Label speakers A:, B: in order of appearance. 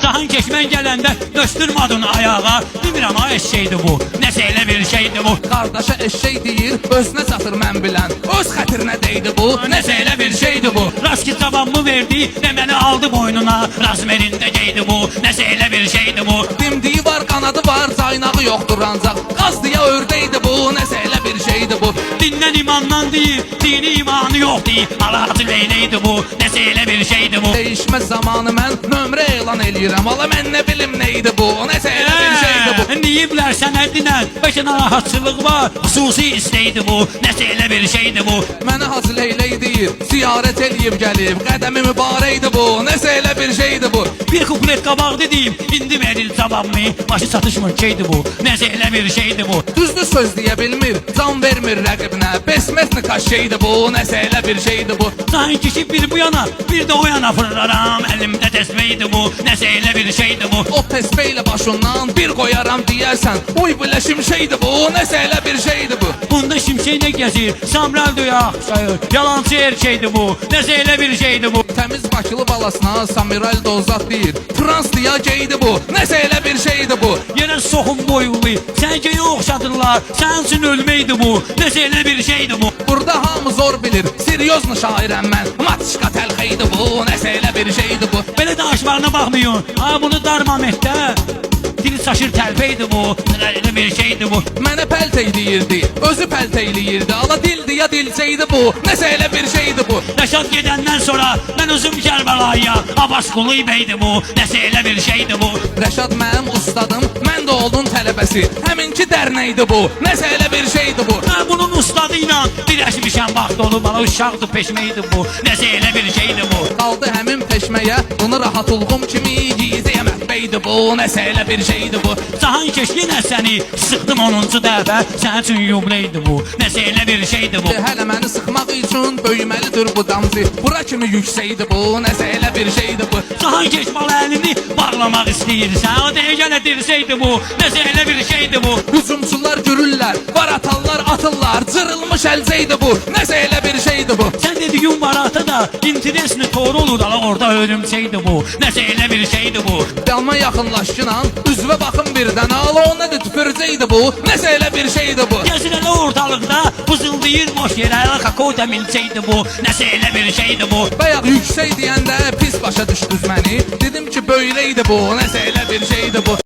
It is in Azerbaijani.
A: Cahan keçmən gələndə döstürmadın ayağa. Bilmirəm ha eşşeydi bu, nəsə elə bir şeydi bu.
B: Qardaşa eşşək deyir, özünə çatır mən bilən. Öz xətrinə deydi bu,
A: Nəsə elə bir şeydi bu. Rast ki cavabımı verdi və məni aldı boynuna. Razmerində geydi bu, nəsə elə bir şeydi bu.
B: dimdiyi var, qanadı var, caynağı yoxdur ancaq. Qazdıya ördəydi bu, nəsə elə bir şeydi bu.
A: Dindən imandan deyir, dini imanı yox deyir. Alacı leyləydi bu, nəsə elə bir şeydi bu.
B: Değişmə zamanı mən nömrə elan eləyirəm. Ala mən nə bilim neydi bu, nəsə elə bir şeydi bu.
A: Niyiblər sənədinən, bəlkə narahatçılıq var. Xüsusi istəydi bu, nəsə elə bir şeydi bu.
B: Mənə Hacı Leylək deyir, ziyarət eləyib gəlib, qədəmi mübarəkdir bu, nəsə elə bir şeydi bu.
A: Bir kuplet qabaq dedim, indi veril cavabımı. Başı çatışmır şeydi bu, nəsə elə bir şeydi bu.
B: Düzdür söz deyə bilmir, can vermir rəqibinə. Besmetni kaş şeydi bu, nəsə elə bir şeydi bu.
A: Sanki kişi bir bu yana, bir de o yana fırlaram. Elimdə təsbihdi bu, nəsə elə bir şeydi bu.
B: O tesbeylə başından bir qoyaram deyərsən, uy bilə şimşəkdi bu, nəsə elə bir şeydi bu.
A: Bunda şimşək nə gəzir, Samral duyaq sayır. Yalancı erkəkdi bu, nəsə elə bir şeydi bu.
B: Təmiz Bakılı balasına Samiral Dozat deyir, Frans diya geydi bu, nəsə elə bir şeydi bu.
A: Yenə soxum boyulu, səncəyə oxşadırlar. Sənin üçün ölməkdi bu, nəsə elə bir şeydi bu.
B: Burada hamı zor bilir, serioznu şairəm mən. Matışqa təlxeydi bu, nəsə elə bir şeydi bu.
A: Belə danışmağına baxmıyor. Ha bunu darmametdə. Dili saşır tərpəydi bu, elə bir şeydi bu.
B: Mənə pəltey deyirdi, özü pəlteyliyirdi. Ala dildi ya dilseydi bu, nəsə elə bir şeydi bu.
A: Rəşad gedəndən sonra mən özüm Kərbəlaya. Abbas Quluy bəydi bu, nəsə elə bir şeydi bu.
B: Rəşad mənim ustadım, mən də oldum tələbəsi. Həminki dərnəkdi bu, nəsə elə bir şeydi bu.
A: Mən bunun ustadı ilə birləşmişəm, vaxt olub bana uşaqdı peşməydi bu, nəsə elə bir şeydi bu.
B: Qaldı həmin peşməyə, bunu rahat ulğum kimi gizliyə mətbəydi bu, nəsə elə bir şeydi bu.
A: Cahan keş yenə səni sıxdım 10-cu dəfə, sənin üçün yubileydi bu, nəsə elə bir şeydi bu.
B: Hələ məni sıxmaq üçün böyüməlidir bu damcı. Bura kimi yüksəkdi bu, nəsə elə bir şeydi bu.
A: Cahan keş bala əlini bağlamaq istəyirsən, o dəqiqə dirsəydi bu, nəsə elə bir şeydi bu.
B: Hücumçular gürürlər, var atanlar atırlar, cırılmış əlcəydi bu, nəsə elə bir şeydi bu.
A: Sən dediyin var ata da, interesini doğru olur ala orada ölümsəydi bu, nəsə elə bir şeydi bu.
B: Yanıma yaxınlaşınan, üzvə baxın birdən, ala o nədir tüpürcəkdi bu, nəsə elə bir şeydi bu.
A: Gəzir elə ortalıqda, buzıldayır boş yerə, kakao da milçəydi bu, nəsə elə bir şeydi bu.
B: Bayaq yüksək deyəndə pis başa düşdünüz məni. Dedim ki böyləydi bu, nəsə elə bir şeydi bu.